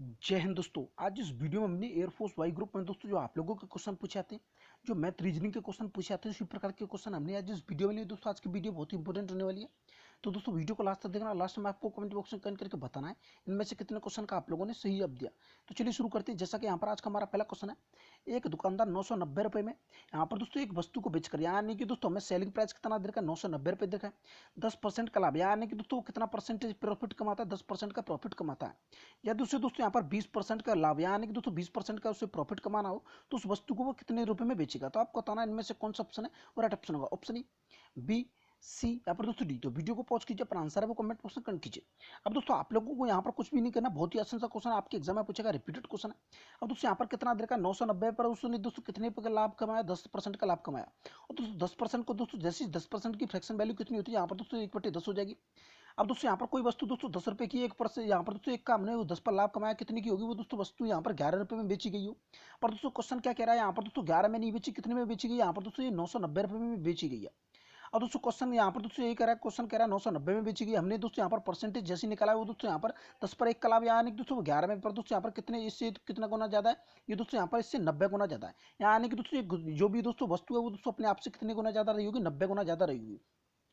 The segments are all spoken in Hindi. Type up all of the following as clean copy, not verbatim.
जय हिंद दोस्तों। आज इस वीडियो में हमने एयरफोर्स वाई ग्रुप में दोस्तों जो आप लोगों के क्वेश्चन पूछे आते हैं, जो मैथ रीजनिंग के क्वेश्चन पूछे आते हैं, उसी प्रकार के क्वेश्चन हमने आज इस वीडियो में लिए। दोस्तों आज की वीडियो बहुत ही इंपॉर्टेंट होने वाली है, तो दोस्तों वीडियो को लास्ट तक देखना। लास्ट में आपको कमेंट बॉक्स में कमेंट करके बताना है इनमें से कितने क्वेश्चन का आप लोगों ने सही जवाब दिया। तो चलिए शुरू करते हैं। जैसा कि यहाँ पर आज का हमारा पहला क्वेश्चन है, एक दुकानदार 990 रुपये में यहाँ पर दोस्तों एक वस्तु को बेचकर, यानी कि दोस्तों हमें सेलिंग प्राइस कितना दे रखा है, 990 रुपये दे रखा है। 10% का लाभ, यानी कि दोस्तों कितना परसेंटेज प्रॉफिट कमाता है, 10% का प्रॉफिट कमाता है। या दूसरे दोस्तों यहाँ पर 20% का लाभ, यानी कि दोस्तों 20% का उसे प्रॉफिट कमाना हो तो उस वस्तु को वो कितने रुपए में बेचेगा। तो आपको बताना इनमें से कौन सा ऑप्शन है और राइट ऑप्शन होगा। ऑप्शन ई, बी, सी या फिर दोस्तों डी। तो वीडियो को पॉज कीजिए, अपना आंसर है वो कमेंट बॉक्स में कमेंट कीजिए। अब दोस्तों आप लोगों को यहाँ पर कुछ भी नहीं करना, बहुत ही आसान सा क्वेश्चन आपके एग्जाम में पूछेगा, रिपीटेड क्वेश्चन है। अब दोस्तों यहाँ पर कितना दे रखा है, 990 पर उसने दोस्तों कितने का लाभ कमाया, 10% का लाभ कमाया। और दोस्तों 10% को दोस्तों जैसे 10% की फ्रैक्शन वैल्यू कितनी होती है, यहाँ पर दोस्तों 1/10 हो जाएगी। अब दोस्तों यहाँ पर कोई वस्तु दोस्तों 10 रुपए की, 1% यहाँ पर दोस्तों एक का हमने वो 10 पर लाभ कमाया, कितने की होगी वो दोस्तों वस्तु यहाँ पर 11 रुपए में बेची गई हो। पर दोस्तों क्वेश्चन क्या कह रहा है, यहाँ पर दोस्तों 11 में नहीं बेची, कितने में बेची गई, यहाँ पर दोस्तों ये 990 रुपए में बेची गई है। और दोस्तों क्वेश्चन यहाँ पर दोस्तों यही कह रहा है, क्वेश्चन कह रहा है 990 में बेची गई। हमने दोस्तों यहाँ पर परसेंटेज जैसी निकाला है वो दोस्तों यहाँ पर 10 पर 1 का लाभ, यानी कि दोस्तों वो 11 में, पर दोस्तों यहाँ पर कितने, इससे कितना गुना ज्यादा है, ये दोस्तों यहाँ पर इससे 90 गुना ज्यादा है। यानी कि दोस्तों जो भी दोस्तों वस्तु है वो दोस्तों अपने आप से कितने गुना ज्यादा रही होगी, 90 गुना ज्यादा रही होगी।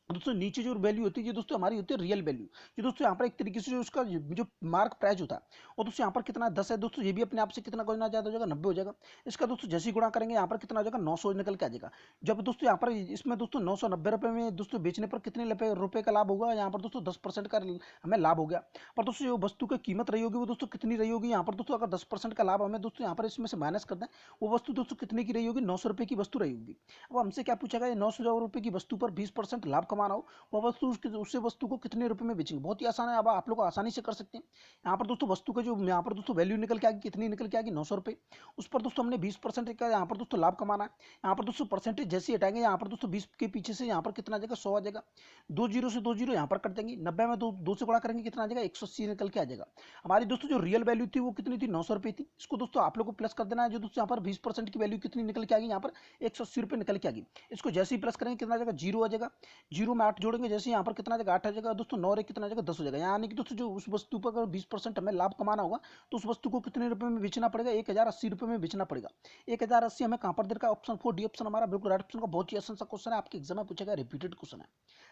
दोस्तों नीचे जो वैल्यू होती है ये दोस्तों हमारी होती है रियल वैल्यू। ये दोस्तों यहाँ पर एक तरीके से जो उसका जो मार्क प्राइस होता है, और दोस्तों यहाँ पर कितना 10 है दोस्तों, ये भी अपने आप से कितना गुना ज्यादा हो जाएगा, 90 हो जाएगा। इसका दोस्तों जैसे ही गुणा करेंगे यहाँ पर कितना हो जाएगा, 900 निकल के आ जाएगा। जब दोस्तों यहाँ पर इसमें दोस्तों 990 रुपये में दोस्तों बेचने पर कितने रुपए का लाभ होगा, यहाँ पर दोस्तों 10% का हमें लाभ हो गया। पर दोस्तों जो वस्तु की कीमत रही होगी वो दोस्तों कितनी रही होगी, यहाँ पर दोस्तों अगर 10% का लाभ हमें दोस्तों यहाँ पर इसमें से माइनस कर दें, वो वस्तु दोस्तों कितने की रही होगी, 900 रुपये की वस्तु रही होगी। अब हमसे क्या पूछा गया, 900 रुपये की वस्तु पर 20% लाभ कमाना हो, वो वस्तु उससे वस्तु को कितने रुपए में बेचेंगे। बहुत ही आसान है, अब आप लोग आसानी से कर सकते हैं। यहाँ पर दोस्तों वस्तु का जो यहाँ पर दोस्तों वैल्यू निकल के आएगी, कितनी निकल के आएगी, 900 रुपये। उस पर दोस्तों हमने 20% का यहाँ पर दोस्तों लाभ कमाना है। यहाँ पर दोस्तों परसेंटेज जैसे हटाएंगे, यहाँ पर दोस्तों 20 के पीछे से यहाँ पर कितना आ जाएगा, 100 आ जाएगा। 2 जीरो से 2 जीरो यहाँ पर कट देंगे, 90 में दो से गुणा करेंगे, कितना आ जाएगा, 180 निकल के आ जाएगा। हमारी दोस्तों जो रियल वैल्यू थी वो कितनी थी, 900 रुपये थी। इसको दोस्तों आप लोग को प्लस कर देना है, जो दोस्तों यहाँ पर 20% की वैल्यू कितनी निकल के आ गई, यहाँ पर 180 रुपये निकल के आ गई। इसको जैसे ही प्लस करेंगे कितना आ जाएगा, 0 आ जाएगा। 0 में 8 जोड़ेंगे, जैसे यहाँ पर कितना आ जाएगा, 8 आ जाएगा दोस्तों। 9 रे कितना आ जाएगा, 10 हो जाएगा। यानी कि दोस्तों जो उस वस्तु पर अगर 20% हमें लाभ कमाना होगा तो उस वस्तु को कितने रुपए में बेचना पड़ेगा, 1080 रुपये में बेचना पड़ेगा। 1080 हमें कहाँ पर दे रखा है, ऑप्शन 4 डी ऑप्शन हमारा बिल्कुल राइट ऑप्शन का। बहुत ही आसान सा क्वेश्चन है, आपके एग्जाम में पूछा गया, रिपीटेड क्वेश्चन है।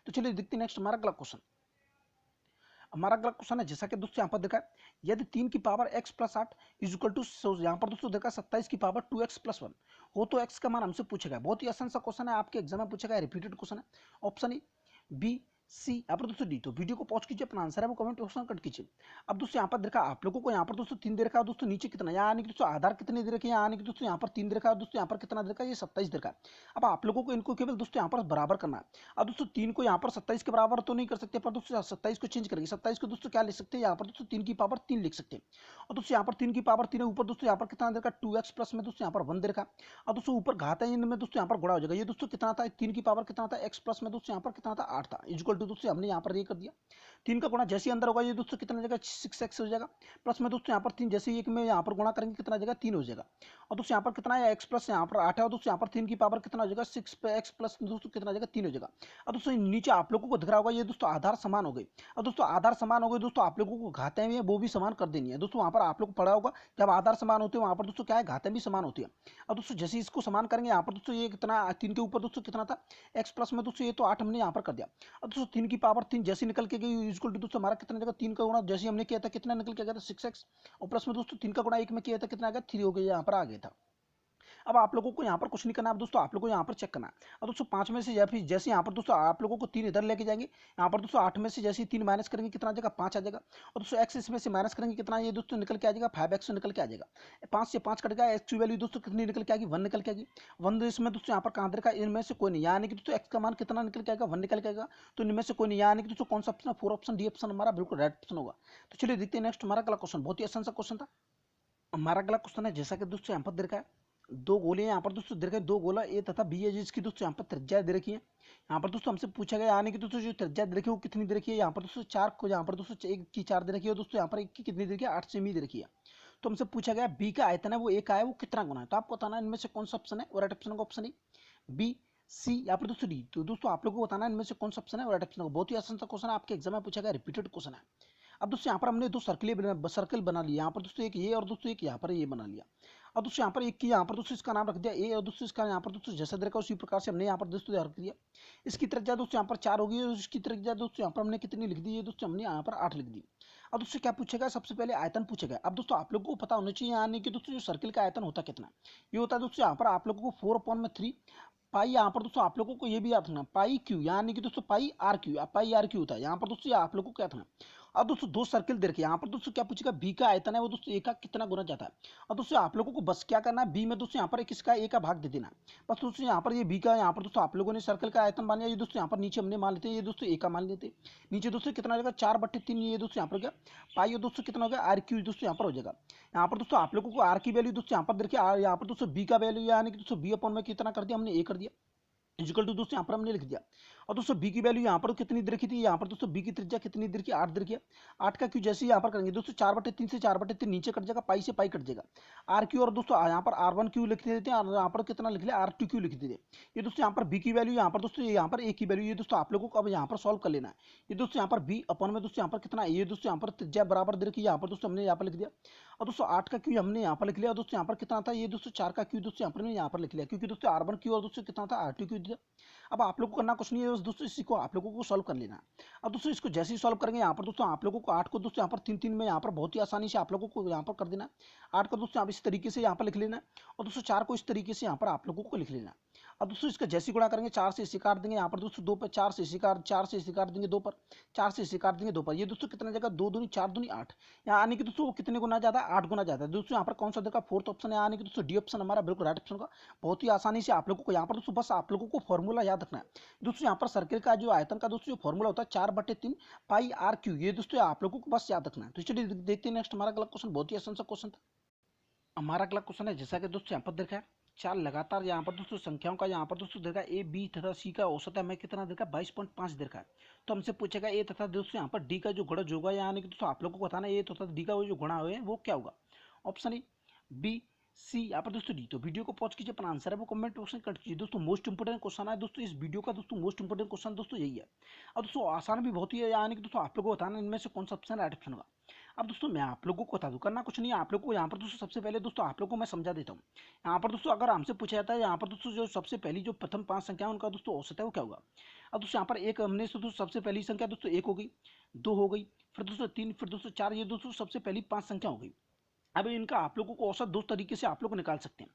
तो चलिए देखते हैं नेक्स्ट हमारा अगला क्वेश्चन। हमारा अगला क्वेश्चन है, जैसा कि दोस्तों यहाँ पर देखा है, यदि 3 की power x plus 8 is equal to, यहाँ पर दोस्तों देखा 27 की पावर 2x प्लस 1 हो तो x का मान हमसे पूछेगा। बहुत ही आसान सा क्वेश्चन है, आपके एग्जाम में पूछेगा, रिपीटेड क्वेश्चन है। ऑप्शन ई, बी, सी यहाँ पर दोस्तों डी। तो वीडियो को पॉज कीजिए, अपना आंसर है वो कमेंट बॉक्स में कट कीजिए। अब दोस्तों यहाँ पर देखा आप लोगों को, यहाँ पर दोस्तों 3 दे रखा है, दोस्तों नीचे कितना, यानी कि दोस्तों आधार कितने दे रखे हैं, यानी कि दोस्तों यहाँ पर 3 दे रखा है, दोस्तों यहाँ पर कितना दे रखा है, ये 27 दे रखा है। अब आप लोगों को इनको केवल दोस्तों यहाँ पर बराबर करना है। अब दोस्तों 3 को यहाँ पर 27 के बराबर तो नहीं कर सकते, पर दोस्तों 27 को चेंज करेंगे। 27 को दोस्तों क्या लिख सकते हैं, यहाँ पर दोस्तों 3 की पावर 3 लिख सकते हैं। और दोस्तों यहाँ पर 3 की पावर 3 है, ऊपर दोस्तों यहाँ पर कितना दे रखा है, 2x प्लस में दोस्तों यहाँ पर 1 दे रखा है। और दोस्तों ऊपर घात है, इनमें दोस्तों यहाँ पर गुणा हो जाएगा। ये दोस्तों कितना था, 3 की पावर कितना था, x प्लस में दोस्तों यहाँ पर कितना था, 8 था, इक्वल टू दोस्तों हमने यहाँ पर ये कर दिया। 3 का गुणा जैसे अंदर होगा ये दोस्तों कितना हो जाएगा, 6x हो जाएगा। प्लस में दोस्तों यहाँ पर 3 जैसे एक में यहाँ पर गुणा करेंगे कितना हो जाएगा, 3 हो जाएगा। और दोस्तों यहाँ पर कितना है, x प्लस यहाँ पर 8 है, और दोस्तों यहाँ पर 3 की पावर कितना हो जाएगा, 6 पे x प्लस दोस्तों कितना हो जाएगा, 3 हो जाएगा। और दोस्तों नीचे आप लोगों को दिख रहा होगा, ये दोस्तों आधार समान हो गए। और दोस्तों आधार समान हो गए, दोस्तों आप लोगों को घातें भी है वो भी समान कर देनी है। दोस्तों वहाँ पर आप लोग को पढ़ा होगा, जब आधार समान होते हैं वहाँ पर दोस्तों क्या है, घातें भी समान होती है। और दोस्तों जैसे इसको समान करेंगे, यहाँ पर दोस्तों ये कितना, 3 के ऊपर दोस्तों कितना था, x प्लस में दोस्तों ये तो 8 हमने यहाँ पर कर दिया। अब दोस्तों 3 की पावर 3 जैसे निकल के गई, इक्वल टू दोस्तों हमारा कितना जगह, 3 का गुणा जैसे हमने किया था कितना निकल के गया था, 6x। और प्लस में दोस्तों 3 का गुणा 1 में किया था कितना आ गया, 3 हो गया, यहाँ पर आ गया था। अब आप लोगों को यहाँ पर कुछ नहीं करना है, अब दोस्तों आप लोगों को यहाँ पर चेक करना है। अब दोस्तों 5 में से या फिर जैसे यहाँ पर दोस्तों आप लोगों को 3 इधर लेके जाएंगे, यहाँ पर दोस्तों 8 में से जैसे 3 माइनस करेंगे कितना आ जाएगा, 5 आ जाएगा। और दोस्तों x इसमें से माइनस करेंगे कितना, ये दोस्तों निकल के आ जाएगा 5x निकल के आ जाएगा। 5 से 5 कट गया, x की वैल्यू दोस्तों कितनी निकल के आएगी, 1 निकल के आएगी। 1 इसमें दोस्तों यहाँ पर कहाँ देखा, इनमें से कोई नहीं, यानी कि दोस्तों x का मान कितना निकल के आएगा, 1 निकल के आएगा। तो इनमें से कोई नहीं, यानी कि दोस्तों कौन सा ऑप्शन है, 4 ऑप्शन डी ऑप्शन हमारा बिल्कुल राइट ऑप्शन होगा। तो चलिए देखते हैं नेक्स्ट हमारा अगला क्वेश्चन। बहुत ही आसान सा क्वेश्चन था हमारा अगला क्वेश्चन है, जैसा कि दोस्तों यहाँ पर दे रखा है, दो गोले यहाँ पर दोस्तों दे रखे, दो गोला ए तथा बी है, जिसकी दोस्तों यहाँ पर त्रिज्या दे रखी है। यहाँ पर दोस्तों हमसे पूछा गया, यानी कि दोस्तों जो त्रिज्या दे रखी है वो कितनी दे रखी है, यहाँ पर दोस्तों 4 को, यहाँ पर दोस्तों 1 की 4 दे रखी है, और दोस्तों यहाँ पर 1 की कितनी दे रखी है, 8 सेमी दे रखी है। तो हमसे पूछा गया बी का आयतन है वो एक है, वो कितना गुना है। तो आपको बताना इनमें से कौन सा ऑप्शन है, और राइट ऑप्शन का ऑप्शन है बी, सी यहाँ पर दोस्तों डी। तो दोस्तों आप लोगों को बताना इनमें से कौन सा ऑप्शन है और राइट ऑप्शन का। बहुत ही आसान सा क्वेश्चन है, आपके एग्जाम में पूछा गया, रिपीटेड क्वेश्चन है। अब दोस्तों यहाँ पर हमने दो सर्कल बना लिया, यहाँ पर दोस्तों एक ये और दोस्तों एक यहाँ पर ये बना लिया। अब दोस्तों यहाँ पर एक की यहाँ पर दोस्तों इसका नाम रख दिया ए, और दोस्तों इसका यहाँ पर दोस्तों जैसा देखा उसी प्रकार से हमने यहाँ पर दोस्तों रख दिया। इसकी त्रिज्या दोस्तों यहाँ पर 4 होगी, और इसकी त्रिज्या दोस्तों यहाँ पर हमने कितनी लिख दी है दोस्तों, हमने यहाँ पर 8 लिख दी। अब दोस्तों क्या पूछेगा, सबसे पहले आयतन पूछेगा। अब दोस्तों आप लोगों को पता होना चाहिए यानी कि दोस्तों जो सर्किल का आयतन होता कितना, ये होता है दोस्तों यहाँ पर आप लोगों को 4/3 पाई। यहाँ पर दोस्तों आप लोगों को ये भी याद रखना पाई क्यू, यानी कि दोस्तों pi R Q, pi R Q होता है यहाँ पर दोस्तों, आप लोगों को क्या था। अब दोस्तों दो सर्किल दे रखे, यहाँ पर दोस्तों क्या पूछेगा, बी का आयतन है वो दोस्तों ए का कितना गुना जाता है। और दोस्तों आप लोगों को बस क्या करना है, बी में दोस्तों यहाँ पर किसका ए का भाग दे देना। बस दोस्तों यहाँ पर ये बी का, यहाँ पर दोस्तों आप लोगों ने सर्कल का आयतन मान लिया, ये दोस्तों यहाँ पर नीचे हमने मान लेते हैं ये दोस्तों ए का मान लेते। नीचे दोस्तों कितना हो जाएगा 4/3, ये दोस्तों यहाँ पर क्या पाई, और दोस्तों कितना हो गया आर क्यू दोस्तों यहाँ पर हो जाएगा। यहाँ पर दोस्तों आप लोगों को आर की वैल्यू दोस्तों यहाँ पर देखिए, यहाँ पर दोस्तों बी का वैल्यू यानी कि दोस्तों बी अपॉन में कितना कर दिया हमने ए कर दिया, इक्वल टू दोस्तों यहाँ पर हमने लिख दिया। और दोस्तों बी की वैल्यू यहाँ पर कितनी दे रखी थी, यहाँ पर दोस्तों बी की त्रिज्या कितनी दे रखी, 8 दे रखी है। 8 का क्यू जैसे ही यहाँ पर करेंगे दोस्तों 4/3 से 4/3 नीचे कट जाएगा, पाई से पाई कट जाएगा, आर क्यू, और दोस्तों यहाँ पर R1 क्यू लिख देते हैं, और यहाँ पर कितना लिख लिया R2 क्यू लिख देते हैं। ये दोस्तों यहाँ पर बी की वैल्यू, यहाँ पर दोस्तों यहाँ पर ए की वैल्यू, ये दोस्तों आप लोगों को अब यहाँ पर सॉल्व कर लेना है। ये दोस्तों यहाँ पर बी अपॉन में दोस्तों यहाँ पर कितना, ये दोस्तों यहाँ पर त्रिज्या बराबर दे रखी है, यहाँ पर दोस्तों हमने यहाँ पर लिख दिया। और दोस्तों 8 का क्यू हमने यहाँ पर लिख लिया, और दोस्तों यहाँ पर कितना था, ये दोस्तों 4 का क्यू दोस्तों यहाँ पर यहाँ पर लिख लिया, क्योंकि दोस्तों R1 क्यू और दोस्तों कितना था R2 क्यू दिया। अब आप लोगों को करना कुछ नहीं है, बस दोस्तों इसी को आप लोगों को सॉल्व कर लेना है। अब दोस्तों इसको जैसे ही सॉल्व करेंगे यहाँ पर दोस्तों आप लोगों को 8 को दोस्तों यहाँ पर 3 3 में यहाँ पर बहुत ही आसानी से आप लोगों को यहाँ पर कर देना है। 8 को दोस्तों आप इस तरीके से यहाँ पर लिख लेना है, और दोस्तों 4 को इस तरीके से यहाँ पर आप लोगों को लिख लेना है। अब दोस्तों इसका जैसे गुणा करेंगे 4 से इसे काट देंगे, यहाँ पर दोस्तों 2 पर 4 से इसे काट देंगे 2 पर, 4 से इसे काट देंगे 2 पर, ये दोस्तों कितना जाएगा 2 दूनी 4 दूनी 8, यहाँ आने की दोस्तों वो कितने गुना जाता है 8 गुना जाता है। दोस्तों यहाँ पर कौन सा देखा फोर्थ ऑप्शन है, यानी कि दोस्तों डी ऑप्शन हमारा बिल्कुल राइट ऑप्शन का। बहुत ही आसानी से आप लोगों को यहाँ पर दोस्तों बस आप लोगों को फॉर्मूला याद रखना है। दोस्तों यहाँ पर सर्किल का जो आयतन का दोस्तों जो फॉर्मूला होता है 4/3 पाई आर क्यू, ये दोस्तों आप लोगों को बस याद रखना है। तो चलिए देखते हैं नेक्स्ट हमारा अगला क्वेश्चन, बहुत ही आसान सा क्वेश्चन था। हमारा अगला क्वेश्चन है जैसा कि दोस्तों यहाँ पर देखा है 4 लगातार यहाँ पर दोस्तों संख्याओं का यहाँ पर दोस्तों देखा ए बी तथा सी का औसत है मैं कितना देखा 22.5 देखा है। तो हमसे पूछेगा ए तथा दोस्तों यहाँ पर डी का जो गुणज होगा, यानी कि दोस्तों आप लोगों को बताना ए तथा डी का वो जो गुणा हुए वो क्या होगा। ऑप्शन ए बी सी, यहाँ पर दोस्तों डी। तो वीडियो को पॉज कीजिए, अपना आंसर है वो कमेंट बॉक्स में कट कीजिए। दोस्तों मोस्ट इंपोर्टेंट क्वेश्चन है दोस्तों इस वीडियो का, दोस्तों मोस्ट इंपोर्टेंट क्वेश्चन दोस्तों यही है। अब दोस्तों आसान भी बहुत ही है, यानी कि दोस्तों आप लोगों को बताना इनमें से कौन सा ऑप्शन राइट ऑप्शन होगा। अब दोस्तों मैं आप लोगों को बता दूं, करना कुछ नहीं है आप लोगों को। यहाँ पर दोस्तों सबसे पहले दोस्तों आप लोगों को मैं समझा देता हूँ। यहाँ पर दोस्तों अगर हमसे पूछा जाता है यहाँ पर दोस्तों जो सबसे पहली जो प्रथम 5 संख्या उनका दोस्तों औसत है वो क्या होगा। अब दोस्तों यहाँ पर एक हमने दोस्तों सबसे पहली संख्या दोस्तों 1 हो गई, 2 हो गई, फिर दोस्तों 3, फिर दोस्तों 4, ये दोस्तों सबसे पहली 5 संख्या हो गई। अब इनका आप लोगों को औसत दो तरीके से आप लोग निकाल सकते हैं।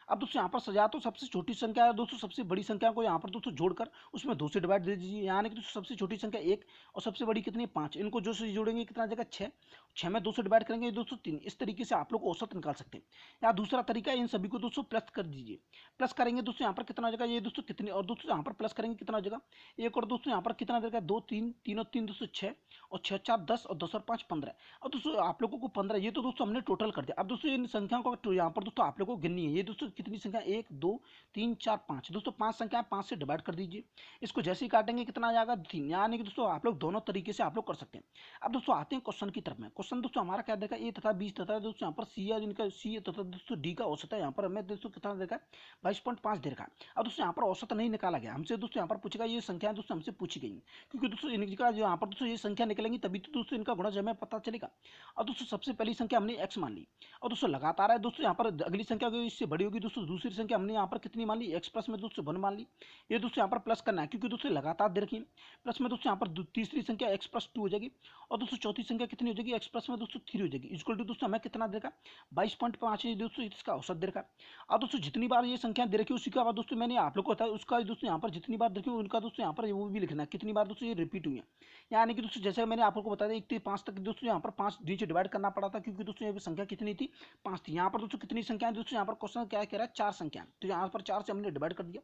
अब दोस्तों यहाँ पर सजा तो सबसे छोटी संख्या है दोस्तों, सबसे बड़ी संख्या को यहाँ पर दोस्तों जोड़कर उसमें 2 से डिवाइड दे दीजिए, यानी कि दोस्तों सबसे छोटी संख्या 1 और सबसे बड़ी कितनी 5, इनको जो से जोड़ेंगे कितना जाएगा 6, 6 में 2 से डिवाइड करेंगे दोस्तों 3। इस तरीके से आप लोग औसत निकाल सकते हैं। या दूसरा तरीका इन सभी को दोस्तों प्लस कर दीजिए, प्लस करेंगे दोस्तों यहाँ पर कितना हो जाएगा ये दोस्तों कितने, और दोस्तों यहाँ पर प्लस करेंगे कितना हो जाएगा 1, और दोस्तों यहाँ पर कितना देगा 2 3 3 और 3 दोस्तों 6, और 6 4 10, और 10 और 5 15। और दोस्तों आप लोगों को 15, ये तो दोस्तों हमने टोटल कर दिया। अब दोस्तों इन संख्याओं को यहाँ पर दोस्तों आप लोगों को गिननी है, ये दोस्तों कितनी संख्या 1 2 3 4 5, दोस्तों 5 संख्या 5 से डिवाइड कर दीजिए। इसको जैसे ही काटेंगे कितना आ जाएगा 3, यानी कि दोस्तों आप लोग दोनों तरीके से आप लोग कर सकते हैं। अब दोस्तों आते हैं क्वेश्चन की तरफ में। क्वेश्चन दोस्तों हमारा क्या देखा ए तथा 20 तथा दोस्तों यहाँ पर सी या इनका सी तथा दोस्तों डी का औसत है, यहाँ पर हमें दोस्तों कितना देखा 22.5 दे रखा। अब दोस्तों यहाँ पर औसत नहीं निकाला गया हमसे, दोस्तों यहाँ पर पूछेगा ये संख्या दोस्तों हमसे पूछी गई, क्योंकि दोस्तों इनका जो यहाँ पर दोस्तों ये संख्या निकलेंगी तभी तो दोस्तों इनका गुणज हमें पता चलेगा। और दोस्तों सबसे पहली संख्या हमने x मान ली, और दोस्तों लगातार है दोस्तों यहाँ पर अगली संख्या इससे बड़ी होगी दोस्तों, दूसरी संख्या हमने यहाँ पर कितनी मान ली x प्लस में दोस्तों 1 मान ली। ये दोस्तों यहाँ पर प्लस करना है क्योंकि दोस्तों लगातार दे रखी है। प्लस में दोस्तों यहाँ पर तीसरी संख्या x प्लस 2 हो जाएगी, और दोस्तों चौथी संख्या कितनी हो जाएगी x प्लस में दोस्तों 3 हो जाएगी। इक्वल टू दोस्तों हमें कितना देगा 22.5 दोस्तों इसका औसत दे रखा। अब दोस्तों जितनी बार ये संख्या दे रखी उसी का बाद दोस्तों मैंने आप लोग को बताया उसका दोस्तों यहाँ पर जितनी बार देखिए उनका दोस्तों यहाँ पर वो भी लिखना है कितनी बार दोस्तों ये रिपीट हुई है। यानी कि दोस्तों जैसे मैंने आप लोग को बताया 1 से 5 तक दोस्तों यहाँ पर 5 नीचे डिवाइड करना पड़ा था, क्योंकि दोस्तों ये संख्या कितनी थी 5 थी। यहाँ पर दोस्तों कितनी संख्या है दोस्तों, यहाँ पर क्वेश्चन क्या कह रहा है 4 संख्या, तो यहाँ पर 4 से हमने डिवाइड कर दिया।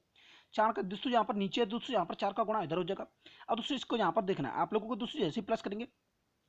4 का दोस्तों यहाँ पर नीचे दोस्तों यहाँ पर 4 का गुणा इधर हो जाएगा। अब दोस्तों इसको यहाँ पर देखना है आप लोगों को दोस्तों जैसे प्लस करेंगे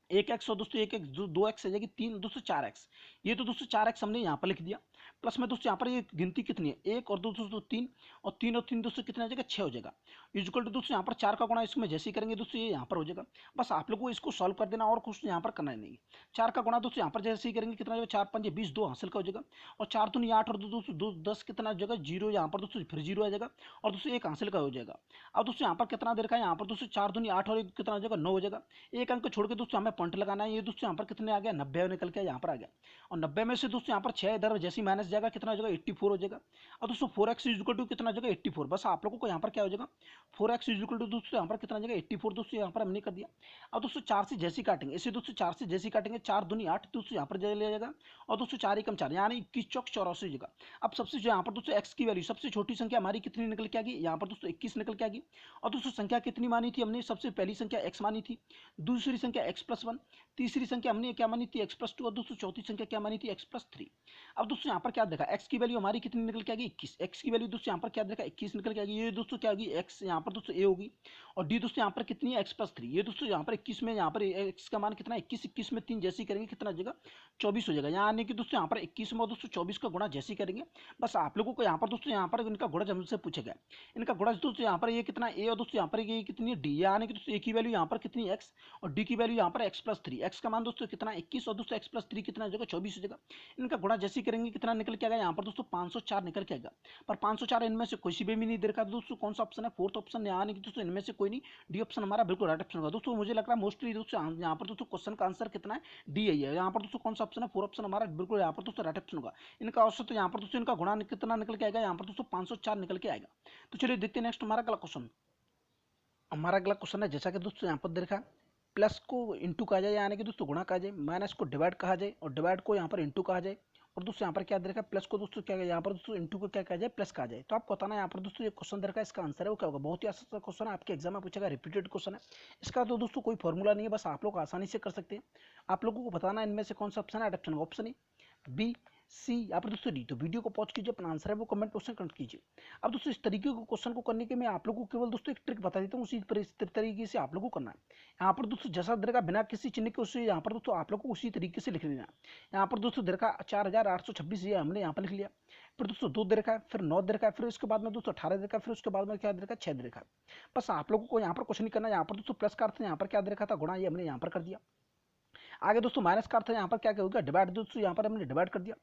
1x और दोस्तों 1x 2x आ जाएगी 3 दोस्तों 4x, ये तो दोस्तों 4x हमने यहाँ पर लिख दिया। प्लस में दोस्तों यहाँ पर ये गिनती कितनी है 1 और 2 दोस्तों 3, और 3 और 3 दोस्तों कितना आ जाएगा 6 हो जाएगा। इक्वल टू दोस्तों यहाँ पर 4 का गुणा इसमें जैसे ही करेंगे दोस्तों ये यहाँ पर हो जाएगा। बस आप लोग को इसको सॉल्व कर देना और कुछ यहाँ पर करना ही नहीं। 4 का गुणा दोस्तों यहाँ पर जैसे ही करेंगे कितना हो जाएगा 4 5 20 2 हासिल का हो जाएगा, और 4 दूनी 8 और 2 दोस्तों 2 10 कितना हो जाएगा 0, यहाँ पर दोस्तों फिर 0 आ जाएगा, और दोस्तों 1 हासिल का हो जाएगा। अब दोस्तों यहाँ पर कितना दे रखा है यहाँ पर दोस्तों 4 दूनी 8 और 1 कितना हो जाएगा 9 हो जाएगा। एक अंक छोड़ के दोस्तों हमें पॉइंट लगाना है। ये दोस्तों यहाँ पर कितने आ गया, 90 निकल के यहाँ पर आ गया। और 90 में से दोस्तों यहाँ पर 6 इधर जैसे माइनस जाएगा, कितना हो जाएगा, 84 हो जाएगा। और दोस्तों 4x इज इक्वल टू कितना हो जाएगा, 84। बस आप लोगों को यहाँ पर क्या हो जाएगा, 4x इज इक्वल टू दोस्तों यहाँ पर कितना हो जाएगा, 84 दोस्तों यहाँ पर हमने कर दिया। अब दोस्तों 4 से जैसे काटेंगे, इसे दोस्तों 4 से जैसे काटेंगे, 4 दूनी 8 दोस्तों यहाँ पर ले जाएगा। और दोस्तों 4 एकम 4 यानी 21 चौक 84 हो जाएगा। अब सबसे जो यहाँ पर दोस्तों x की वैल्यू सबसे छोटी संख्या हमारी कितनी निकल के आ गई, यहाँ पर दोस्तों 21 निकल के आ गई। और दोस्तों संख्या कितनी मानी थी हमने, सबसे पहली संख्या x मानी थी, दूसरी संख्या x+1, तीसरी संख्या हमने क्या मानी थी, x+2, और दोस्तों चौथी संख्या क्या मानी थी, x+3। अब दोस्तों यहाँ पर क्या देखा, x की वैल्यू हमारी कितनी निकल के आ गई, 21। x की वैल्यू दोस्तों यहाँ पर क्या देखा, 21 निकल के आ गई। ये दोस्तों क्या होगी, x यहाँ पर दोस्तों a होगी। और d दोस्तों यहाँ पर कितनी है, x+3। ये दोस्तों यहाँ पर 21 में, यहाँ पर x का मान कितना है, 21, 21 में 3 जैसे करेंगे कितना हो जाएगा, 24 हो जाएगा। यानी कि दोस्तों यहाँ पर 21 में दोस्तों 24 का गुणा जैसे करेंगे। बस आप लोगों को यहाँ पर दोस्तों यहाँ पर इनका गुणज हमसे पूछा गया। इनका गुणज दोस्तों यहाँ पर ये कितना a, और दोस्तों यहाँ पर ये कितनी है, d। यानी कि दोस्तों a की वैल्यू यहाँ पर कितनी है, x, और d की वैल्यू यहाँ पर x+3। x का मान दोस्तों कितना 21, और दोस्तों x+3 कितना हो जाएगा, 24 हो जाएगा। इनका गुणा जैसे करेंगे कितना निकल के आएगा, यहाँ पर दोस्तों 504 निकल के आएगा। पर 504 इनमें से कोई भी नहीं दे रखा दोस्तों, कौन सा ऑप्शन है, फोर्थ ऑप्शन। यानी कि दोस्तों इनमें से कोई नहीं, डी ऑप्शन हमारा बिल्कुल राइट ऑप्शन होगा। दोस्तों मुझे लग रहा है मोस्टली दोस्तों यहाँ पर दोस्तों क्वेश्चन का आंसर कितना है, डी है। यहाँ पर दोस्तों कौन सा ऑप्शन है, फोर ऑप्शन हमारा बिल्कुल यहाँ पर दोस्तों राइट ऑप्शन होगा। इनका औसत तो यहाँ पर दोस्तों इनका गुणा कितना निकल के आएगा, यहाँ पर दोस्तों 504 निकल के आएगा। तो चलिए देखते हैं नेक्स्ट हमारा अगला क्वेश्चन। हमारा अगला क्वेश्चन है, जैसा कि दोस्तों यहाँ पर देखा, प्लस को इंटू कहा जाए, यानी कि दोस्तों गुणा कहा जाए, माइनस को डिवाइड कहा जाए, और डिवाइड को यहाँ पर इंटू कहा जाए। और दोस्तों यहाँ पर क्या दे रखा है, प्लस को दोस्तों क्या यहाँ पर दोस्तों इंटू को क्या कहा जाए, प्लस कहा जाए। तो आपको बताना है यहाँ पर दोस्तों ये क्वेश्चन दे रखा है, इसका आंसर है वो क्या होगा। बहुत ही आसान क्वेश्चन है, आपके एग्जाम में पूछेगा, रिपीटेड क्वेश्चन है। इसका तो दोस्तों कोई फॉर्मूला नहीं है, बस आप लोग आसानी से कर सकते हैं। आप लोगों को बताना है इनमें से कौन सा ऑप्शन है, ऑप्शन ऑप्शन ए, बी, सी, यहाँ पर दोस्तों डी। तो वीडियो को पॉज कीजिए, अपना आंसर है वो कमेंट बॉक्स में कमेंट कीजिए। अब दोस्तों इस तरीके के क्वेश्चन को करने के मैं आप लोगों को केवल दोस्तों एक ट्रिक बता देता हूँ, उसी तरीके से आप लोगों को करना है। यहाँ पर दोस्तों जैसा दरका बिना किसी चिन्ह के उसे यहाँ पर दोस्तों आप लोग को उसी तरीके से लिख लेना है। यहाँ पर दोस्तों दरका 4826 ये हमने यहाँ पर लिख लिया। फिर दोस्तों 2 दे रखा है, फिर 9 दे रखा है, फिर उसके बाद में दोस्तों 18 दे रखा है, फिर उसके बाद में क्या दे रखा है, 6 दे रखा है। बस आप लोगों को यहाँ पर कुछ नहीं करना है। यहाँ पर दोस्तों प्लस का अर्थ यहाँ पर क्या दे रखा था, गुणा, ये हमने यहाँ पर कर दिया। आगे दोस्तों माइनस का अर्थ है यहाँ पर क्या होगा, डिवाइड। दोस्तों यहाँ पर हमने डिवाइड कर दिया।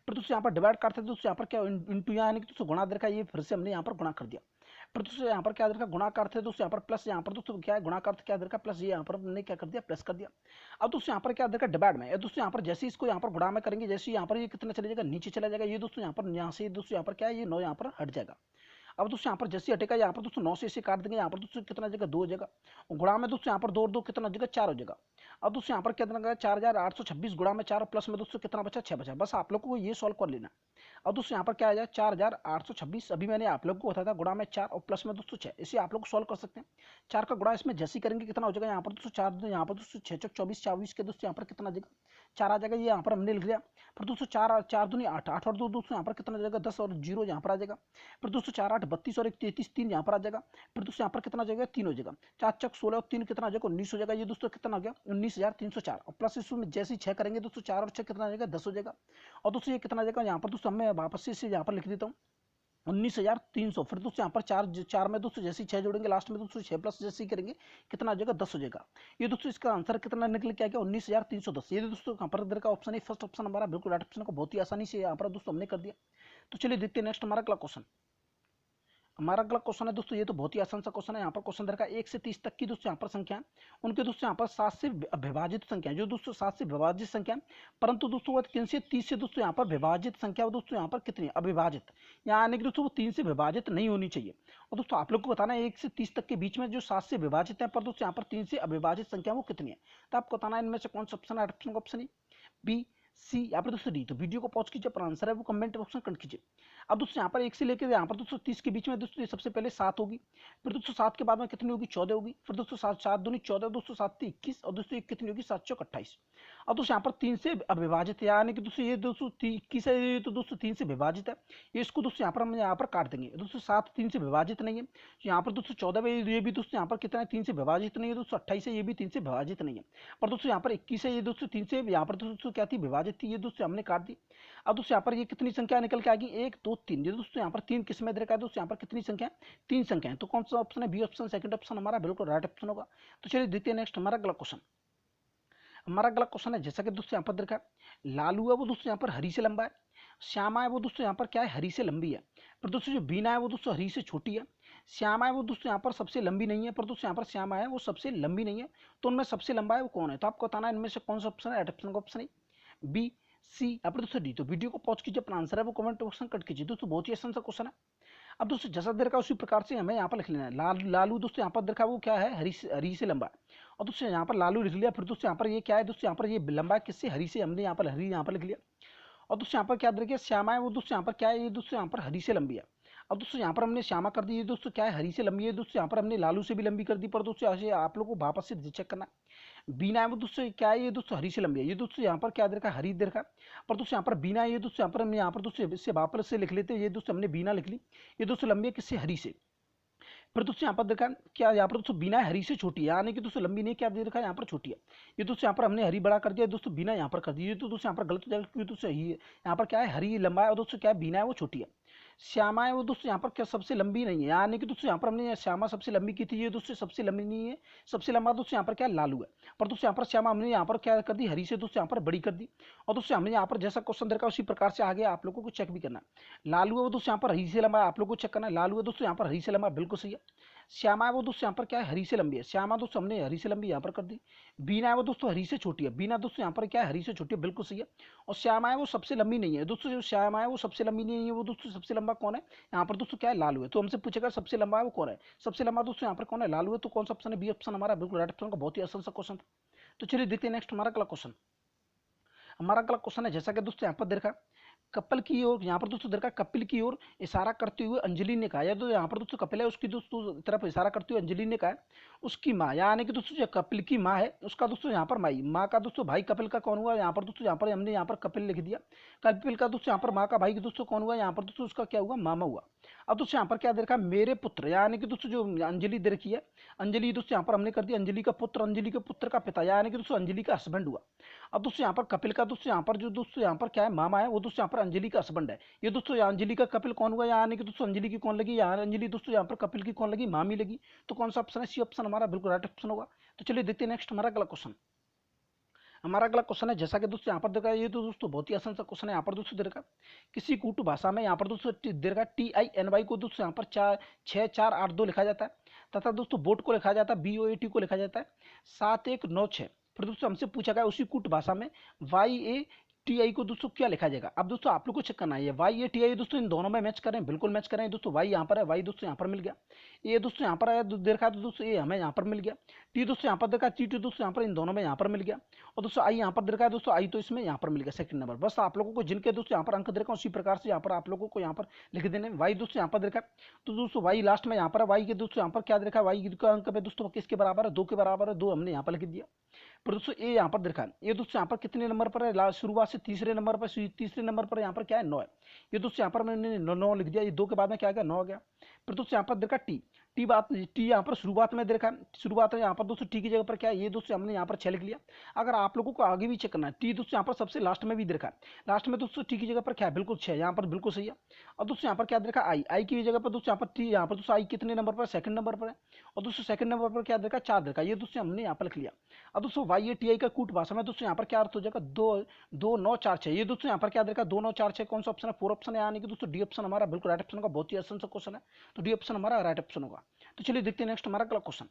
फिर दोस्तों यहाँ पर डिवाइड का अर्थ है दोस्तों यहाँ पर क्या, इंटू, यानी कि दोस्तों गुणा दे रखा है, ये फिर से हमने यहाँ पर गुणा कर दिया। फिर दोस्तों यहाँ पर क्या दे रखा, गुणा का अर्थ है दोस्तों यहाँ पर प्लस, यहाँ पर दोस्तों क्या है, गुणा का अर्थ क्या दे रखा, प्लस, ये यहाँ पर हमने क्या कर दिया, प्लस कर दिया। अब दोस्तों यहाँ पर क्या दे रखा, डिवाइड में। दोस्तों यहाँ पर जैसे इसको यहाँ पर गुणा में करेंगे, जैसे यहाँ पर ये कितना चले जाएगा, नीचे चला जाएगा। ये दोस्तों यहाँ पर यहाँ से दोस्तों यहाँ पर क्या है, ये 9 यहाँ पर हट जाएगा। अब दोस्तों यहाँ पर जैसे हटेगा, यहाँ पर दोस्तों 9 से इसे काट देंगे, यहाँ पर दोस्तों कितना जगह 2 हो जाएगा। गुणा में दोस्तों यहाँ पर 2 और 2 कितना जगह 4 हो जाएगा। अब दोस्तों यहाँ पर कितना गया, 4826 गुणा में 4, प्लस में दोस्तों कितना बचा, 6 बचा। बस आप लोगों को ये सॉल्व कर लेना। अब दोस्तों यहाँ पर क्या आ जाए, 4826, अभी मैंने आप लोगों को बताया था, गुणा में 4 और प्लस में दोस्तों 6। इसे आप लोग सॉल्व कर सकते हैं। 4 का गुणा इसमें जैसे करेंगे कितना हो जाएगा, यहाँ पर दोस्तों 4, यहाँ पर दोस्तों 6 चौक 24, 24 के दोस्तों यहाँ पर कितना जाएगा, 4 आ जाएगा। ये यहाँ पर हमने लिख लिया। फिर दोस्तों 4 दूनी 8, 8 और 2 दोस्तों यहाँ पर कितना जाएगा, 10 और 0 यहाँ पर आ जाएगा। फिर दोस्तों 4 8 32 और 1 33, 3 यहाँ पर आ जाएगा। फिर दोस्तों यहाँ पर कितना जाएगा, 3 हो जाएगा। 4 चक 16 और 3 कितना आ जाएगा, 19 हो जाएगा। ये दोस्तों कितना हो गया, 19304। और प्लस इसमें जैसे ही 6 करेंगे दोस्तों 4 और 6 कितना आ जाएगा, 10 हो जाएगा। और दोस्तों ये कितना आ जाएगा, यहाँ पर दोस्तों मैं वापस से इसे यहाँ पर लिख देता हूँ, 19300। फिर दोस्तों यहाँ पर 4 में दोस्तों जैसे 6 जोड़ेंगे लास्ट में दोस्तों 6 प्लस जैसे ही करेंगे कितना आ जाएगा, 10 हो जाएगा। ये दोस्तों इसका आंसर कितना निकल के आ गया, 19310। ये दोस्तों यहाँ पर इधर का ऑप्शन है, फर्स्ट ऑप्शन हमारा बिल्कुल राइट ऑप्शन को बहुत ही आसानी से यहाँ पर दोस्तों हमने कर दिया। तो चलिए देखते हैं नेक्स्ट हमारा अगला क्वेश्चन। हमारा अगला क्वेश्चन है दोस्तों, ये तो बहुत ही आसान सा क्वेश्चन है। यहाँ पर क्वेश्चन दर का 1 से 30 तक की दोस्तों यहाँ पर संख्या, उनके दोस्तों यहाँ पर 7 से विभाजित संख्या, जो दोस्तों 7 से विभाजित संख्या, परंतु दोस्तों वो 3 से 30 से दोस्तों यहाँ पर विभाजित संख्या दोस्तों यहाँ पर कितनी अविभाजित, यानी कि दोस्तों वो 3 से विभाजित नहीं होनी चाहिए। और दोस्तों आप लोग को बताना है 1 से 30 तक के बीच में जो 7 से विभाजित है, पर दोस्तों यहाँ पर 3 से अविभाजित संख्या वो कितनी है। तो आपको बताना है इनमें से कौन सा ऑप्शन है, ऑप्शन है बी, सी, यहाँ पर दोस्तों डी। तो वीडियो को पॉज कीजिए, पर आंसर है वो कमेंट बॉक्स में कमेंट कीजिए। अब दोस्तों यहाँ पर 1 से लेकर यहाँ पर दोस्तों 30 के बीच में दोस्तों सबसे पहले 7 होगी। फिर दोस्तों 7 के बाद में कितनी होगी, 14 होगी। फिर दोस्तों 7 दूनी 14, दोस्तों 7 21, और दोस्तों कितनी होगी, 7 चौक 28। अब दोस्तों यहाँ पर 3 से अविभाजित है, यानी कि दोस्तों ये दोस्तों 21 है, तो दोस्तों 3 से विभाजित है। ये इसको दोस्तों यहाँ पर हम यहाँ पर काट देंगे। दोस्तों 7 3 से विभाजित नहीं है। यहाँ पर दोस्तों 14 है, ये भी दोस्तों यहाँ पर कितना है, 3 से विभाजित नहीं है। दोस्तों 28 है, ये भी 3 से विभाजित नहीं है। पर दोस्तों यहाँ पर 21 है, ये दोस्तों 3 से यहाँ पर दोस्तों क्या थी, विभाजित थी। ये दोस्तों हमने काट दी। अब दोस्तों यहाँ पर ये कितनी संख्या निकल के आ गई, 1 2 3। ये दोस्तों यहाँ पर 3 किसमें दे रखा है, दोस्तों यहाँ पर कितनी संख्या, 3 संख्या है। तो कौन सा ऑप्शन है, बी ऑप्शन, सेकंड ऑप्शन हमारा बिल्कुल राइट ऑप्शन होगा। तो चलिए देखते हैं नेक्स्ट हमारा अगला क्वेश्चन। हमारा अगला क्वेश्चन है, जैसा कि दोस्तों यहाँ पर देखा है, लालू है वो दोस्तों यहाँ पर हरी से लंबा है, श्यामा है वो दोस्तों यहाँ पर क्या है, हरी से लंबी है। पर दोस्तों जो बीना है वो दोस्तों हरी से छोटी है, श्यामा है वो दोस्तों यहाँ पर सबसे लंबी नहीं है, पर दोस्तों यहाँ पर श्यामा है वो सबसे लंबी नहीं है, तो उनमें सबसे लंबा है वो कौन है? तो आपको बताना है इनमें से कौन सा ऑप्शन है। राइट ऑप्शन का ऑप्शन है बी, सी या फिर दोस्तों डी। तो वीडियो को पॉज कीजिए, अपना आंसर है वो कमेंट बॉक्स में कट कीजिए। दोस्तों बहुत ही आसान सा क्वेश्चन है। अब दोस्तों जैसा देखा उसी प्रकार से हमें यहाँ पर लिख लेना है। लालू दोस्तों यहाँ पर देखा वो क्या है, हरी से लंबा है। और दोस्तों यहाँ पर लालू लिख लिया, फिर दोस्तों यहाँ पर ये क्या है दोस्तों, यहाँ पर ये लंबा है किससे, हरी से। हमने यहाँ पर हरी यहाँ पर लिख लिया। और दोस्तों यहाँ पर क्या देखिए श्यामा है वो दोस्तों यहाँ पर क्या है, ये दोस्तों यहाँ पर हरी से लंबी है। अब दोस्तों यहाँ पर हमने श्यामा कर दी, ये दोस्तों क्या है, हरी से लंबी है। दोस्तों यहाँ पर हमने लालू से भी लंबी कर दी, पर दोस्तों ऐसे आप लोग को वापस से चेक करना। बीना है वो दोस्तों क्या है, ये दोस्तों हरी से लंबी है। ये दोस्तों यहाँ पर क्या दे रखा है, हरी दे रखा है। पर दोस्तों यहाँ पर बीना है, ये दोस्तों यहाँ पर हमने यहाँ पर दोस्तों इससे वापस से लिख लेते हैं। ये दोस्तों हमने बीना लिख ली, ये दोस्तों लंबी है किससे, हरी से। फिर दोस्तों यहाँ पर देखा क्या, यहाँ पर दोस्तों बीना हरी से छोटी है, यानी कि दोस्तों लंबी नहीं, क्या दे रखा है यहाँ पर छोटी है। ये दोस्तों यहाँ पर हमने हरी बड़ा कर दिया, दोस्तों बीना यहाँ पर कर दिया। ये तो दोस्तों यहाँ पर गलत हो जाएगा, क्योंकि दोस्तों यहाँ पर क्या है, हरी लंबा है और दोस्तों क्या है, बीना है वो छोटी है। श्यामा है वो दोस्तों यहाँ पर क्या सबसे लंबी नहीं है, यानी कि दोस्तों यहाँ पर हमने श्यामा सबसे लंबी की थी, ये दोस्तों सबसे लंबी नहीं है। सबसे लंबा दोस्तों यहाँ पर क्या लालू है, पर दोस्तों यहाँ पर श्यामा हमने यहाँ पर क्या कर दी, हरी से दोस्तों यहाँ पर बड़ी कर दी। और दोस्तों हमने यहाँ पर जैसा क्वेश्चन देखा उसी प्रकार से आगे आप लोगों को चेक भी करना है। लालू है वो दोस्तों यहाँ पर हरी से लंबा है, आप लोगों को चेक करना है। लालू है दोस्तों यहाँ पर हरी से लंबा, बिल्कुल सही है। श्यामा है वो दोस्तों यहाँ पर क्या है, हरी से लंबी है। श्यामा दोस्तों हमने हरी से लंबी यहाँ पर कर दी। बीना है वो दोस्तों हरी से छोटी है। बीना दोस्तों यहाँ पर क्या है, हरी से छोटी है, बिल्कुल सही है। और श्यामा है वो सबसे लंबी नहीं है। दोस्तों जो श्यामा है वो सबसे लंबी नहीं है, वो दोस्तों सबसे लंबा कौन है, यहाँ पर दोस्तों क्या है, लालू है। तो हमसे पूछेगा सबसे लंबा है वो कौन है, सबसे लंबा दोस्तों यहाँ पर कौन है, लालू है। तो कौन सा ऑप्शन है, बी ऑप्शन हमारा बिल्कुल राइट ऑप्शन का, बहुत ही आसान सा क्वेश्चन था। तो चलिए देखते हैं नेक्स्ट हमारा अगला क्वेश्चन। हमारा अगला क्वेश्चन है, जैसा कि दोस्तों यहाँ पर देखा कपिल की ओर, यहाँ पर दोस्तों देखा कपिल की ओर इशारा करते हुए अंजलि ने कहा, या तो यहाँ पर दोस्तों कपिल है उसकी दोस्तों तरफ इशारा करते हुए अंजलि ने कहा उसकी माँ, यानी कि दोस्तों जो कपिल की माँ है उसका दोस्तों यहाँ पर माई, माँ का दोस्तों भाई कपिल का कौन हुआ, यहाँ पर दोस्तों यहाँ पर हमने यहाँ पर कपिल लिख दिया। कपिल का दोस्तों यहाँ पर माँ का भाई दोस्तों कौन हुआ, यहाँ पर दोस्तों उसका क्या हुआ, मामा हुआ। अब दोस्तों यहाँ पर क्या देखा, मेरे पुत्र, यानी कि दोस्तों जो अंजलि दे रखी है, अंजलि दोस्तों यहाँ पर हमने कर दिया अंजलि का पुत्र, अंजलि के पुत्र का पिता, यानी कि दोस्तों अंजलि का हस्बैंड हुआ। अब दोस्तों यहाँ पर कपिल का दोस्तों यहाँ पर जो दोस्तों यहाँ पर क्या है, मामा है, वो दोस्तों यहाँ पर अंजलि का हस्बैंड है। ये दोस्तों अंजलि का कपिल कौन हुआ, यानी कि दोस्तों अंजलि की कौन लगी, यहाँ अंजलि दोस्तों यहाँ पर कपिल की कौन लगी, मामी लगी। तो कौन सा ऑप्शन है, सी ऑप्शन हमारा बिल्कुल राइट ऑप्शन होगा। तो चलिए देखते हैं नेक्स्ट हमारा अगला क्वेश्चन। हमारा अगला क्वेश्चन है, जैसा कि दोस्तों यहाँ पर देखा, ये तो दोस्तों बहुत ही आसान सा क्वेश्चन है। यहाँ पर दोस्तों देखा किसी कूट भाषा में यहाँ पर दोस्तों देखा TINY को दोस्तों यहाँ पर 4 6 4 8 2 लिखा जाता है, तथा दोस्तों बोट को लिखा जाता है BOAT को लिखा जाता है 7 1 9 6। फिर दोस्तों हमसे पूछा गया उसी कूट भाषा में YATI को दोस्तों क्या लिखा जाएगा। अब दोस्तों आप लोग को चेक करना है, YATI दोस्तों इन दोनों में मैच करें, बिल्कुल मैच करें। दोस्तों वाई यहाँ पर है, वाई दोस्तों यहाँ पर मिल गया। ये दोस्तों यहाँ पर आया देखा, तो दोस्तों ये हमें यहाँ पर मिल गया। टी दोस्तों यहाँ पर देखा, टी दोस्तों यहाँ पर इन दोनों में यहाँ पर मिल गया। और दोस्तों आई यहाँ पर देखा है, दोस्तों आई तो इसमें यहाँ पर मिल गया सेकंड नंबर। बस आप लोगों को जिनके दोस्तों यहाँ पर अंक देखा उसी प्रकार से यहाँ पर आप लोगों को यहाँ पर लिख देने। वाई दोस्तों यहाँ पर देखा, तो दोस्तों वाई लास्ट में यहाँ पर वाई के दोस्तों यहाँ पर क्या देखा, वाई का अंक पे दोस्तों किसके बराबर है, 2 के बराबर है, 2 हमने यहाँ पर लिख दिया। पर दोस्तों ए यहाँ पर देखा, ये दोस्तों यहाँ पर कितने नंबर पर है, शुरुआत से तीसरे नंबर पर, तीसरे नंबर पर यहाँ पर क्या है, 9 है। ये दोस्तों यहाँ पर मैंने 9 लिख दिया, ये 2 के बाद में क्या आ गया, 9 आ गया। फिर दोस्तों यहाँ पर देखा टी यहाँ पर शुरुआत में देखा, शुरुआत में यहाँ पर दोस्तों टी की जगह पर क्या है, ये दोस्तों हमने यहाँ पर 6 लिख लिया। अगर आप लोगों को आगे भी चेक करना है, टी दोस्तों यहाँ पर सबसे लास्ट में भी देखा, लास्ट में दोस्तों टी की जगह पर क्या है, बिल्कुल 6, यहाँ पर बिल्कुल सही है। और दोस्तों यहाँ पर क्या देखा, आई की जगह पर दोस्तों यहाँ पर टी, यहाँ पर दोस्तों आई कितने नंबर पर, सेकंड नंबर पर है। और दोस्तों सेकंड नंबर पर क्या देखा, 4 देखा, ये दोस्तों हमने यहाँ पर लिख लिया। अब दोस्तों YATI का कूट भाषा में दोस्तों यहाँ पर क्या अर्थ हो जाएगा, 2 9 4 6। ये दोस्तों यहाँ पर क्या देखा, 2 9 4 6 कौन सा ऑप्शन है, 4 ऑप्शन है, यानी कि दोस्तों डी ऑप्शन हमारा बिल्कुल राइट ऑप्शन का, बहुत ही आसान सा क्वेश्चन है। तो डी ऑप्शन हमारा राइट ऑप्शन होगा। तो चलिए देखते हैं नेक्स्ट हमारा अगला क्वेश्चन।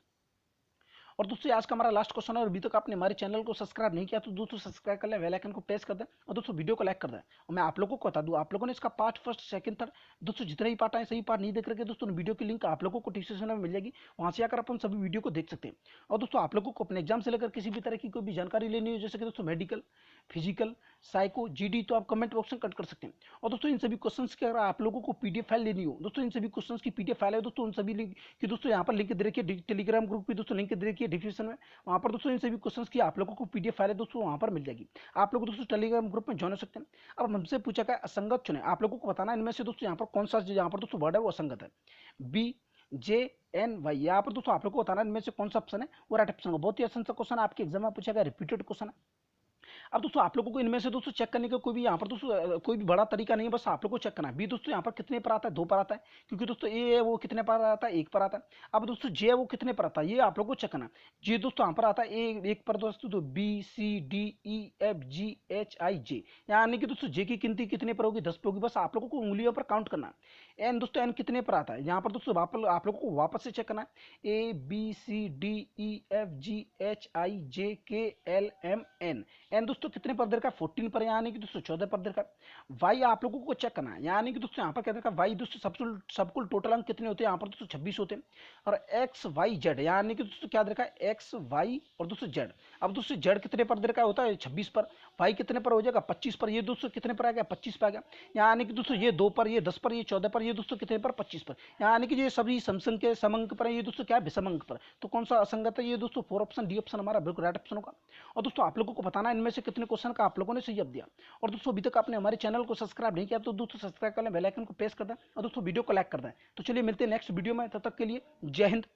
और दोस्तों आज का हमारा लास्ट क्वेश्चन है, और अभी तक आपने हमारे चैनल को सब्सक्राइब नहीं किया तो दोस्तों सब्सक्राइब कर लें, बेल आइकन को प्रेस कर दें, और दोस्तों वीडियो को लाइक कर दें। और मैं आप लोगों को बता दूं, आप लोगों ने इसका पार्ट फर्स्ट सेकंड थर्ड दोस्तों जितने ही पार्ट आए, सही पार्ट नहीं देख रहे दोस्तों, वीडियो की लिंक आप लोगों को डिस्क्रिप्शन में मिल जाएगी, वहां से आकर अपन सभी वीडियो को देख सकते हैं। और दोस्तों आप लोगों को अपने एग्जाम से लेकर किसी भी तरह की कोई भी जानकारी लेनी हो, जैसे कि दोस्तों मेडिकल, फिजिकल, साइको, GD, तो आप कमेंट बॉक्स में कट कर सकते हैं। और दोस्तों इन सभी क्वेश्चंस की अगर आप लोगों को PDF फाइल लेनी हो, दोस्तों इन सभी क्वेश्चंस की PDF फाइल है दोस्तों, उन सभी लिंक की दोस्तों यहाँ पर लिंक दे रखी है, टेलीग्राम ग्रुप की दोस्तों लिंक दे रखी है डिस्क्रिप्शन में, वहाँ पर दोस्तों इन सभी क्वेश्चंस की आप लोगों को PDF फाइल है दोस्तों वहाँ पर मिल जाएगी। आप लोग दोस्तों टेलीग्राम ग्रुप में ज्वाइन हो सकते हैं। अब हमसे पूछा गया असंगत चुने, आप लोगों को बताना इनमें से दोस्तों यहाँ पर कौन सा यहाँ पर दोस्तों वर्ड है वो असंगत है, BJNY, यहाँ पर दोस्तों आप लोग को बताना इनमें से कौन सा ऑप्शन है वो राइट ऑप्शन है। बहुत ही आसान सा क्वेश्चन आपके एग्जाम में पूछा गया, रिपीटेड क्वेश्चन है। अब दोस्तों आप लोगों को इनमें से दोस्तों चेक करने का कोई भी यहाँ पर दोस्तों कोई भी बड़ा तरीका नहीं है, बस आप लोग को चेक करना है। बी दोस्तों यहाँ पर कितने पर आता है, 2 पर आता है, क्योंकि दोस्तों ए है वो कितने पर आता है, 1 पर आता है। अब दोस्तों जे है वो कितने पर आता है, ये आप लोग को चेक करना है। जे दोस्तों यहाँ पर आता है ए 1 पर दोस्तों, तो B C D E F G H I J, यानी कि दोस्तों जे की गिनती कितने पर होगी, 10 पर होगी। बस आप लोगों को उंगलियों पर काउंट करना है। एन दोस्तों एन कितने पर आता है, यहाँ पर दोस्तों आप लोगों को वापस से चेक करना है। A B C D E F G H I J K L M N, N दोस्तों कितने पर दे रखा है, 14 पर, यानी कि दोस्तों 14 पर दे रखा है। वाई आप लोगों को चेक करना है, यानी कि दोस्तों यहाँ पर क्या दे रखा है, वाई दोस्तों सबकुल टोटल अंक कितने होते हैं, यहाँ पर दोस्तों 26 होते हैं। और एक्स वाई जेड, यानी कि दोस्तों क्या दे रखा है, एक्स वाई और दोस्तों जेड। अब दोस्तों जेड कितने पर दे रखा होता है, 26 पर। वाई कितने पर हो जाएगा, 25 पर। ये दोस्तों कितने पर आ गया, 25 पर आ गया। यानी कि दोस्तों ये 2 पर, ये 10 पर, ये 14 पर, ये दोस्तों कितने पर, 25 पर। यानी कि ये सभी समसंग के समंक पर है, ये दोस्तों क्या है, विषम अंक पर। तो कौन सा असंगत है, ये दोस्तों 4 ऑप्शन डी ऑप्शन हमारा बिल्कुल राइट ऑप्शन होगा। और दोस्तों आप लोगों को बताना है इनमें से कितने क्वेश्चन का आप लोगों ने सही जवाब दिया। और दोस्तों अभी तक आपने हमारे चैनल को सब्सक्राइब नहीं किया तो दोस्तों सब्सक्राइब कर लें, बेल आइकन को प्रेस कर दें और दोस्तों वीडियो को लाइक कर दें। तो चलिए मिलते हैं नेक्स्ट वीडियो में, तब तक के लिए जय हिंद।